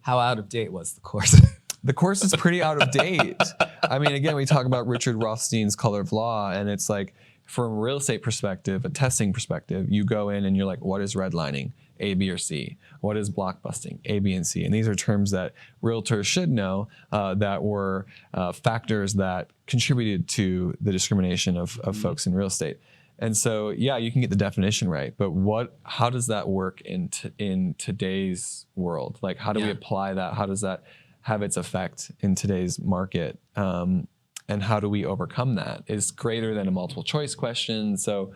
out of date was the course?
The course is pretty out of date. I mean, again, we talk about Richard Rothstein's Color of Law, and it's like, from a real estate perspective, a testing perspective, you go in and you're like, what is redlining? A, B, or C? What is block busting? A, B, and C. And these are terms that realtors should know that were factors that contributed to the discrimination of folks in real estate. And so, yeah, you can get the definition right, but how does that work in today's world? Like, how do we apply that? How does that have its effect in today's market? And how do we overcome that? It's greater than a multiple choice question. So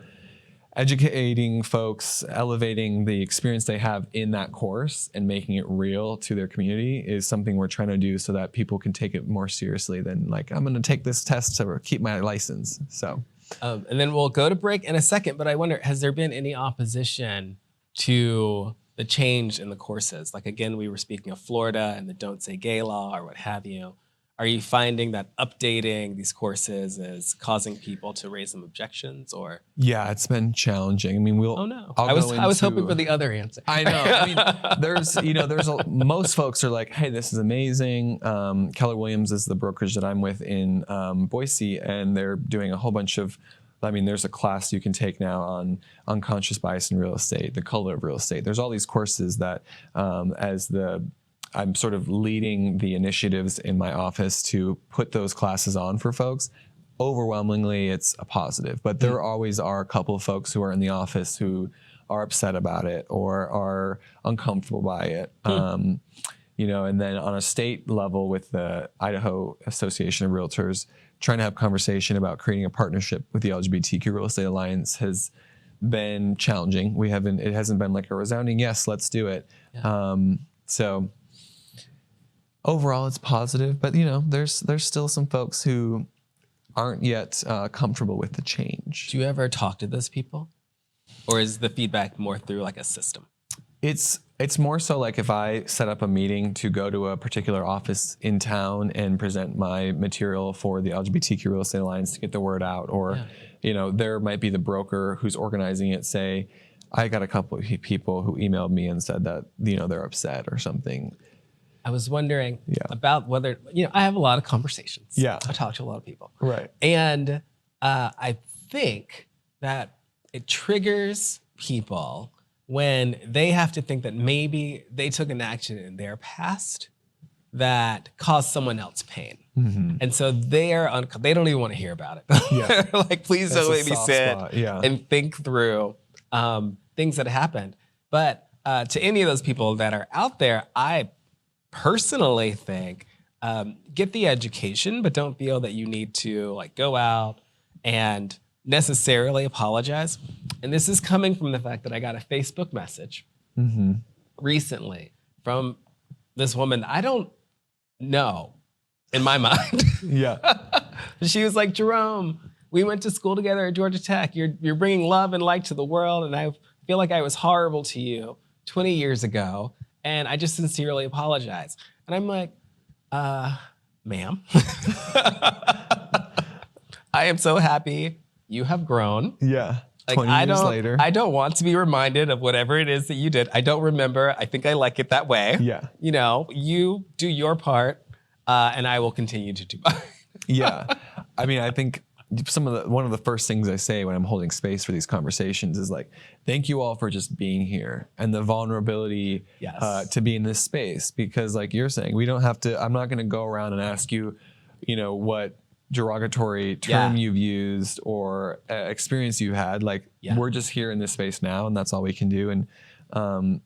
educating folks, elevating the experience they have in that course and making it real to their community is something we're trying to do so that people can take it more seriously than like, I'm going to take this test to keep my license. So,
and then we'll go to break in a second, but I wonder, has there been any opposition to the change in the courses? Like, again, we were speaking of Florida and the Don't Say Gay law or what have you. Are you finding that updating these courses is causing people to raise some objections, or?
Yeah, it's been challenging. I mean,
Oh no, I was hoping for the other answer.
I know. I mean, most folks are like, hey, this is amazing. Keller Williams is the brokerage that I'm with in Boise, and they're doing a whole bunch of, I mean, there's a class you can take now on unconscious bias in real estate, the color of real estate. There's all these courses that I'm sort of leading the initiatives in my office to put those classes on for folks. Overwhelmingly, it's a positive, but there always are a couple of folks who are in the office who are upset about it or are uncomfortable by it. And then on a state level with the Idaho Association of Realtors, trying to have conversation about creating a partnership with the LGBTQ Real Estate Alliance has been challenging. It hasn't been like a resounding yes, let's do it. Yeah. So overall, it's positive, but there's still some folks who aren't yet comfortable with the change.
Do you ever talk to those people, or is the feedback more through like a system?
It's more so like if I set up a meeting to go to a particular office in town and present my material for the LGBTQ Real Estate Alliance to get the word out, or there might be the broker who's organizing it say, I got a couple of people who emailed me and said that they're upset or something.
I was wondering about whether, I have a lot of conversations.
Yeah.
I talk to a lot of people.
Right.
And I think that it triggers people when they have to think that maybe they took an action in their past that caused someone else pain. Mm-hmm. And so they don't even want to hear about it. Yeah. Like, please don't let me sit and think through things that happened. But to any of those people that are out there, I personally think get the education, but don't feel that you need to like go out and necessarily apologize. And this is coming from the fact that I got a Facebook message recently from this woman I don't know in my mind.
Yeah.
She was like, Jerome, we went to school together at Georgia Tech. You're bringing love and light to the world, and I feel like I was horrible to you 20 years ago. And I just sincerely apologize. And I'm like, ma'am, I am so happy you have grown.
Yeah.
Like,
20 years later.
I don't want to be reminded of whatever it is that you did. I don't remember. I think I like it that way.
Yeah.
You do your part, and I will continue to do mine.
Yeah. I mean, I think one of the first things I say when I'm holding space for these conversations is like, thank you all for just being here and the vulnerability to be in this space, because like you're saying, we don't have to, I'm not going to go around and ask you, what derogatory term you've used or experience you had. Like we're just here in this space now, and that's all we can do. And,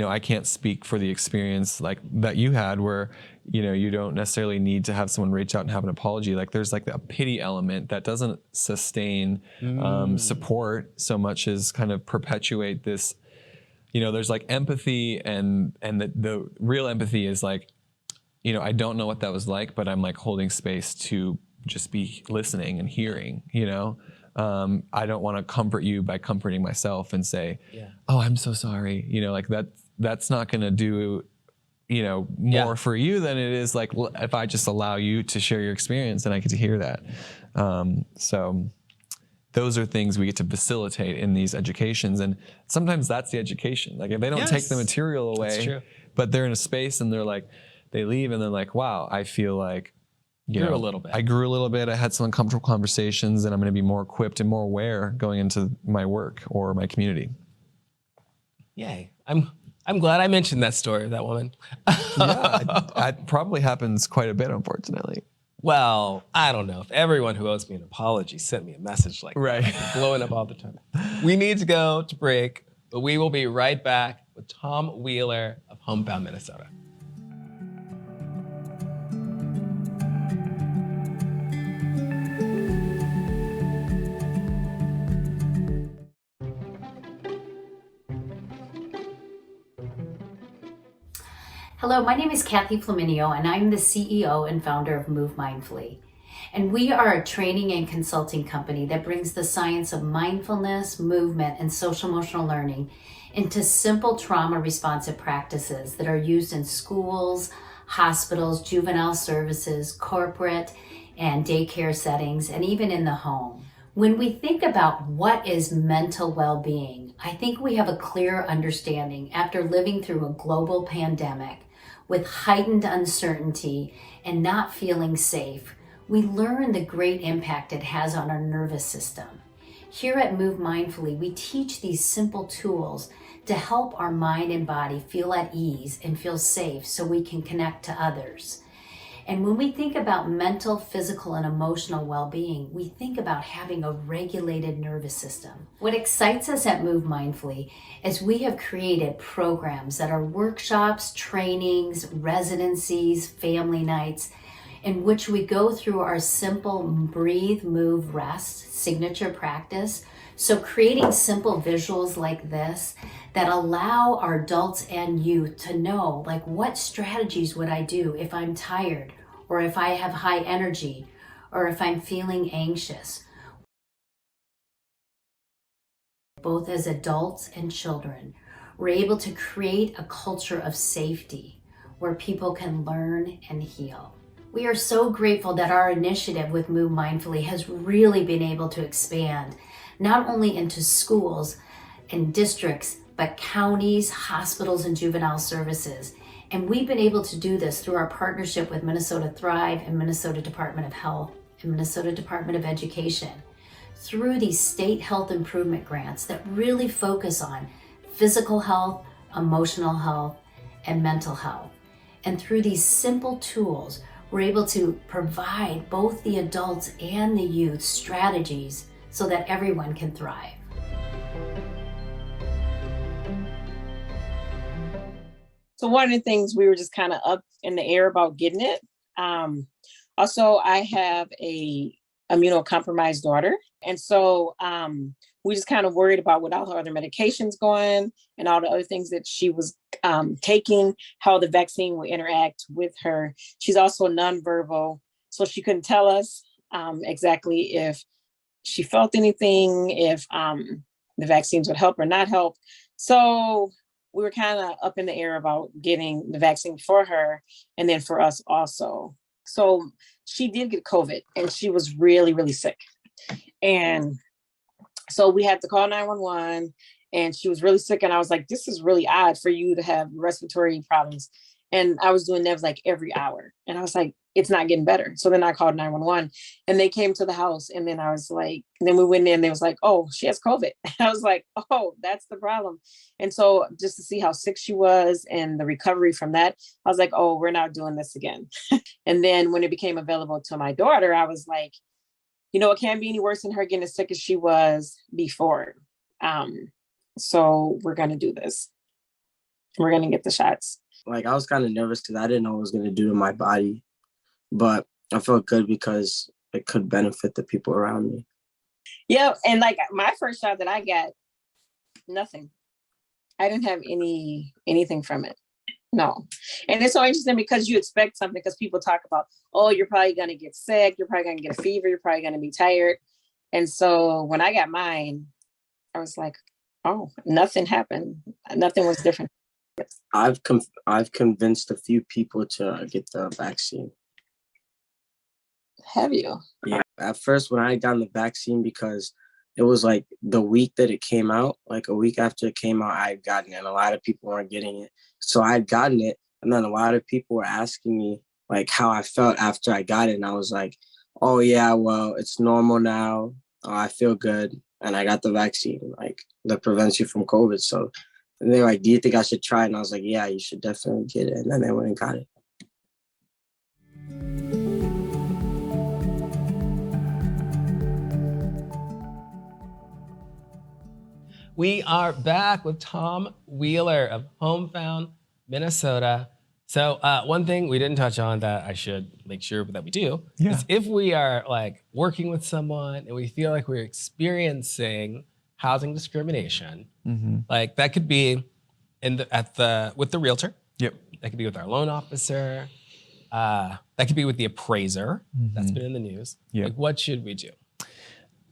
I can't speak for the experience like that you had where, you don't necessarily need to have someone reach out and have an apology. Like there's like a pity element that doesn't sustain support so much as kind of perpetuate this, there's like empathy and the real empathy is like, I don't know what that was like, but I'm like holding space to just be listening and hearing, I don't want to comfort you by comforting myself and say, oh, I'm so sorry. Like that's not going to do, more for you than it is like if I just allow you to share your experience and I get to hear that. So those are things we get to facilitate in these educations. And sometimes that's the education. Like if they don't take the material away, but they're in a space and they're like, they leave and they're like, wow, I feel like,
grew a little bit.
I grew a little bit. I had some uncomfortable conversations, and I'm going to be more equipped and more aware going into my work or my community.
Yay. I'm glad I mentioned that story of that woman.
It probably happens quite a bit, unfortunately.
Well, I don't know. If everyone who owes me an apology sent me a message like that, blowing up all the time. We need to go to break, but we will be right back with Tom Wheeler of HomeFound Minnesota.
Hello, my name is Kathy Flaminio, and I'm the CEO and founder of Move Mindfully. And we are a training and consulting company that brings the science of mindfulness, movement, and social emotional learning into simple trauma responsive practices that are used in schools, hospitals, juvenile services, corporate and daycare settings, and even in the home. When we think about what is mental well-being, I think we have a clear understanding after living through a global pandemic with heightened uncertainty and not feeling safe. We learn the great impact it has on our nervous system. Here at Move Mindfully, we teach these simple tools to help our mind and body feel at ease and feel safe so we can connect to others. And when we think about mental, physical, and emotional well-being, we think about having a regulated nervous system. What excites us at Move Mindfully is we have created programs that are workshops, trainings, residencies, family nights, in which we go through our simple breathe, move, rest signature practice. So creating simple visuals like this that allow our adults and youth to know, like, what strategies would I do if I'm tired, or if I have high energy, or if I'm feeling anxious. Both as adults and children, we're able to create a culture of safety where people can learn and heal. We are so grateful that our initiative with Move Mindfully has really been able to expand, not only into schools and districts, but counties, hospitals, and juvenile services. And we've been able to do this through our partnership with Minnesota Thrive and Minnesota Department of Health and Minnesota Department of Education, through these state health improvement grants that really focus on physical health, emotional health, and mental health. And through these simple tools, we're able to provide both the adults and the youth strategies so that everyone can thrive.
So one of the things we were just kind of up in the air about getting it. Also, I have a immunocompromised daughter. And so we just kind of worried about with all her other medications going and all the other things that she was taking, how the vaccine will interact with her. She's also nonverbal, so she couldn't tell us exactly if she felt anything, if the vaccines would help or not help. So we were kind of up in the air about getting the vaccine for her and then for us also. So she did get COVID and she was really, really sick. And so we had to call 911 and she was really sick. And I was like, this is really odd for you to have respiratory problems. And I was doing nevs like every hour. And I was like, it's not getting better. So then I called 911 and they came to the house. And then I was like, and then we went in and they was like, oh, she has COVID. I was like, oh, that's the problem. And so just to see how sick she was and the recovery from that, I was like, oh, we're not doing this again. And then when it became available to my daughter, I was like, you know, it can't be any worse than her getting as sick as she was before. So we're going to do this. We're going to get the shots.
Like, I was kind of nervous because I didn't know what it was going to do to my body. But I felt good because it could benefit the people around me.
Yeah. And like my first shot that I got, nothing. I didn't have anything from it. No. And it's so interesting because you expect something, because people talk about, oh, you're probably going to get sick. You're probably going to get a fever. You're probably going to be tired. And so when I got mine, I was like, oh, nothing happened. Nothing was different.
I've convinced a few people to get the vaccine.
Have you?
Yeah. At first, when I had gotten the vaccine, because it was like the week that it came out, like a week after it came out, I had gotten it, and a lot of people weren't getting it. So I had gotten it, and then a lot of people were asking me like how I felt after I got it, and I was like, oh yeah, well, it's normal now. I feel good, and I got the vaccine, like, that prevents you from COVID. So and they're like, do you think I should try it? And I was like, yeah, you should definitely get it. And then they went and got it.
We are back with Tom Wheeler of HomeFound Minnesota. So one thing we didn't touch on that I should make sure that we do is if we are like working with someone and we feel like we're experiencing housing discrimination, like that could be with the realtor. Yep. That could be with our loan officer. That could be with the appraiser. That's been in the news.
Yeah.
Like, what should we do?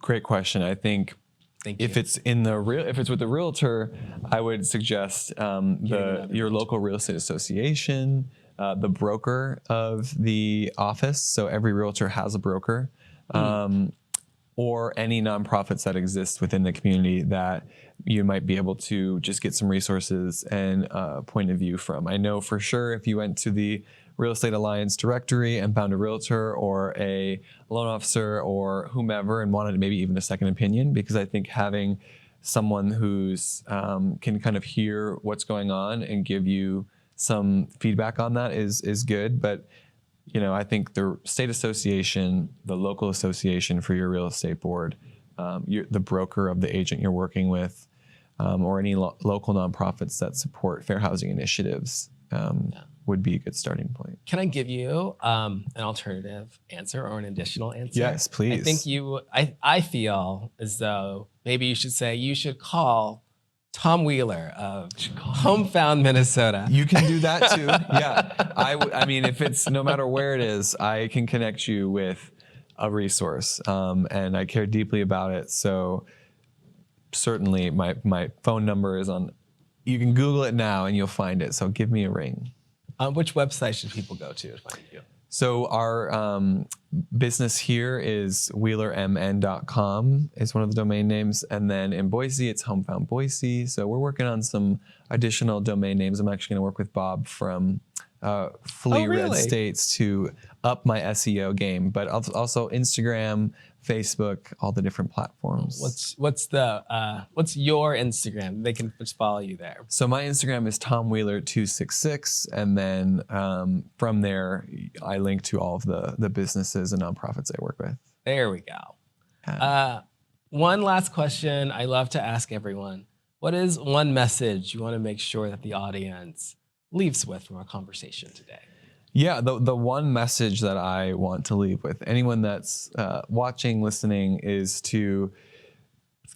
Great question. I think if it's with the realtor, I would suggest your local real estate association, the broker of the office. So every realtor has a broker, or any nonprofits that exist within the community that you might be able to just get some resources and point of view from. I know for sure if you went to the Real Estate Alliance directory and found a realtor or a loan officer or whomever and wanted maybe even a second opinion, because I think having someone who's can kind of hear what's going on and give you some feedback on that is good. But I think the state association, the local association for your real estate board, the broker of the agent you're working with, or any local nonprofits that support fair housing initiatives would be a good starting point.
Can I give you an alternative answer or an additional answer?
Yes, please.
I feel as though maybe you should call Tom Wheeler of HomeFound Minnesota.
You can do that too. Yeah. I mean, if it's no matter where it is, I can connect you with a resource. And I care deeply about it. So certainly my phone number is on, you can Google it now and you'll find it. So give me a ring.
Which website should people go to find you?
So our business here is wheelermn.com is one of the domain names. And then in Boise, it's HomeFound Boise. So we're working on some additional domain names. I'm actually going to work with Bob from Flea Red States to up my SEO game, but also Instagram, Facebook, all the different platforms.
What's your Instagram? They can just follow you there.
So my Instagram is TomWheeler266, and then from there I link to all of the businesses and nonprofits I work with.
There we go. One last question I love to ask everyone: what is one message you want to make sure that the audience leaves with from our conversation today?
Yeah, the one message that I want to leave with anyone that's watching, listening, is to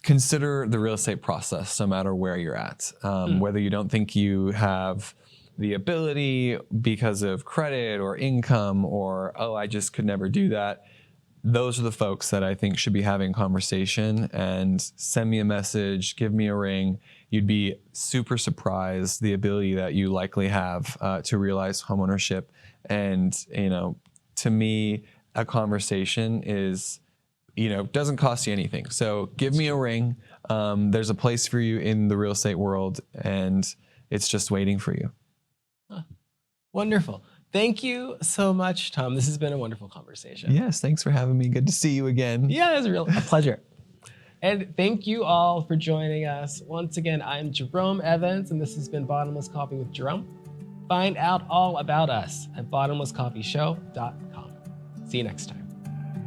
consider the real estate process no matter where you're at. Whether you don't think you have the ability because of credit or income or, I just could never do that. Those are the folks that I think should be having conversation, and send me a message, give me a ring. You'd be super surprised the ability that you likely have to realize homeownership. And, to me, a conversation is, doesn't cost you anything. So give me a ring. There's a place for you in the real estate world, and it's just waiting for you.
Wonderful. Thank you so much, Tom. This has been a wonderful conversation.
Yes, thanks for having me. Good to see you again.
Yeah, it was a pleasure. And thank you all for joining us. Once again, I'm Jerome Evans, and this has been Bottomless Coffee with Jerome. Find out all about us at bottomlesscoffeeshow.com. See you next time.